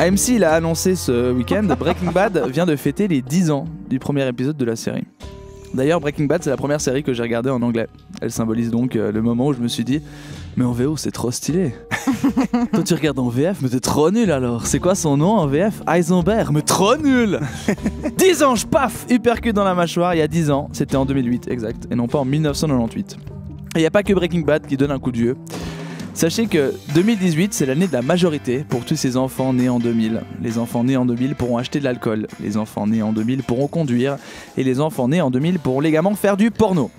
AMC il a annoncé ce week-end, Breaking Bad vient de fêter les 10 ans du premier épisode de la série. D'ailleurs, Breaking Bad, c'est la première série que j'ai regardée en anglais. Elle symbolise donc le moment où je me suis dit mais en VO, c'est trop stylé. Toi, tu regardes en VF, mais t'es trop nul alors. C'est quoi son nom en VF? Heisenberg, mais trop nul. 10 ans, paf, uppercut dans la mâchoire. Il y a 10 ans, c'était en 2008, exact, et non pas en 1998. Et il n'y a pas que Breaking Bad qui donne un coup de vieux. Sachez que 2018, c'est l'année de la majorité pour tous ces enfants nés en 2000. Les enfants nés en 2000 pourront acheter de l'alcool. Les enfants nés en 2000 pourront conduire. Et les enfants nés en 2000 pourront légalement faire du porno.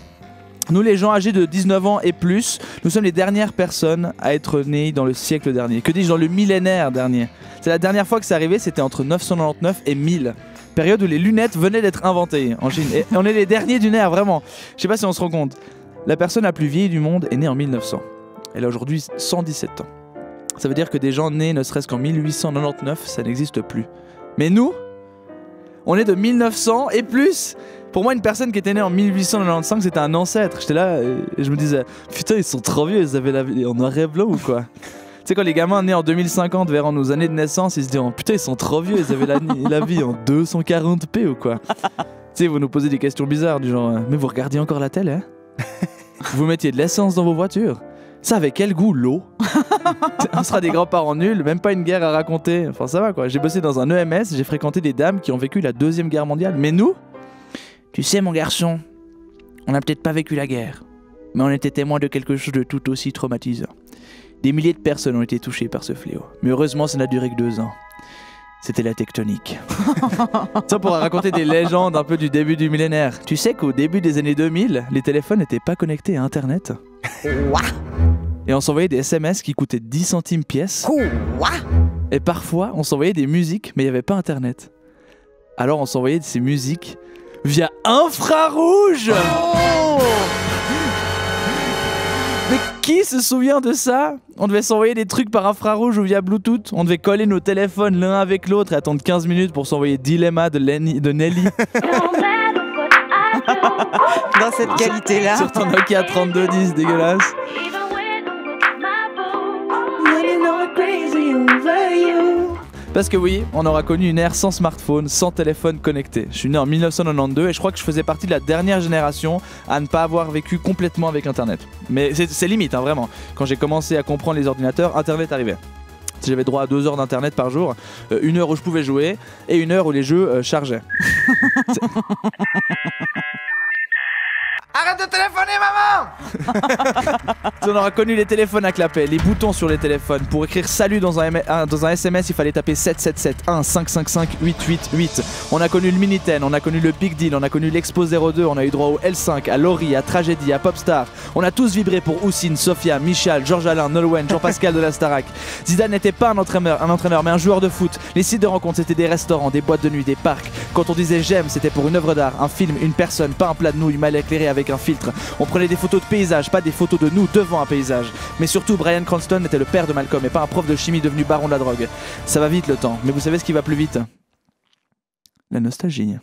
Nous, les gens âgés de 19 ans et plus, nous sommes les dernières personnes à être nées dans le siècle dernier. Que dis-je, dans le millénaire dernier. C'est la dernière fois que c'est arrivé, c'était entre 999 et 1000. Période où les lunettes venaient d'être inventées en Chine. Et on est les derniers d'une ère, vraiment. Je sais pas si on se rend compte. La personne la plus vieille du monde est née en 1900. Elle a aujourd'hui 117 ans. Ça veut dire que des gens nés ne serait-ce qu'en 1899, ça n'existe plus. Mais nous, on est de 1900 et plus. Pour moi, une personne qui était née en 1895, c'était un ancêtre. J'étais là et je me disais, putain, ils sont trop vieux, ils avaient la vie en noir et blanc ou quoi? Tu sais, quand les gamins nés en 2050 verront nos années de naissance, ils se diront, putain, ils sont trop vieux, ils avaient la vie en 240p ou quoi? Tu sais, vous nous posez des questions bizarres du genre, mais vous regardiez encore la télé, hein? Vous mettiez de l'essence dans vos voitures? Ça avait quel goût, l'eau? On sera des grands-parents nuls, même pas une guerre à raconter. Enfin, ça va quoi. J'ai bossé dans un EMS, j'ai fréquenté des dames qui ont vécu la Deuxième Guerre mondiale. Mais nous, tu sais, mon garçon, on n'a peut-être pas vécu la guerre, mais on était témoins de quelque chose de tout aussi traumatisant. Des milliers de personnes ont été touchées par ce fléau. Mais heureusement, ça n'a duré que 2 ans. C'était la tectonique. Ça pourra raconter des légendes un peu du début du millénaire. Tu sais qu'au début des années 2000, les téléphones n'étaient pas connectés à Internet. Et on s'envoyait des SMS qui coûtaient 10 centimes pièce. Et parfois, on s'envoyait des musiques, mais il n'y avait pas Internet. Alors on s'envoyait ces musiques via infrarouge. Mais qui se souvient de ça? On devait s'envoyer des trucs par infrarouge ou via Bluetooth. On devait coller nos téléphones l'un avec l'autre et attendre 15 minutes pour s'envoyer Dilemma de Nelly. Dans cette qualité-là. Sur ton Nokia 3210, dégueulasse. Parce que oui, on aura connu une ère sans smartphone, sans téléphone connecté. Je suis né en 1992 et je crois que je faisais partie de la dernière génération à ne pas avoir vécu complètement avec Internet. Mais c'est limite, hein, vraiment. Quand j'ai commencé à comprendre les ordinateurs, Internet arrivait. J'avais droit à 2 heures d'internet par jour, 1 heure où je pouvais jouer et 1 heure où les jeux chargeaient. Arrête de téléphoner, maman! On aura connu les téléphones à clapet, les boutons sur les téléphones. Pour écrire salut dans un SMS, il fallait taper 777 1 555 888. On a connu le Minitel, on a connu le Big Deal, on a connu l'Expo 02, on a eu droit au L5, à Laurie, à Tragédie, à Popstar. On a tous vibré pour Houssine, Sofia, Michal, Georges Alain, Nolwenn, Jean-Pascal de la Starac. Zidane n'était pas un entraîneur, mais un joueur de foot. Les sites de rencontres, c'était des restaurants, des boîtes de nuit, des parcs. Quand on disait j'aime, c'était pour une œuvre d'art, un film, une personne, pas un plat de nouilles mal éclairé avec un filtre. On prenait des photos de paysages, pas des photos de nous devant un paysage. Mais surtout, Bryan Cranston était le père de Malcolm et pas un prof de chimie devenu baron de la drogue. Ça va vite le temps, mais vous savez ce qui va plus vite? La nostalgie.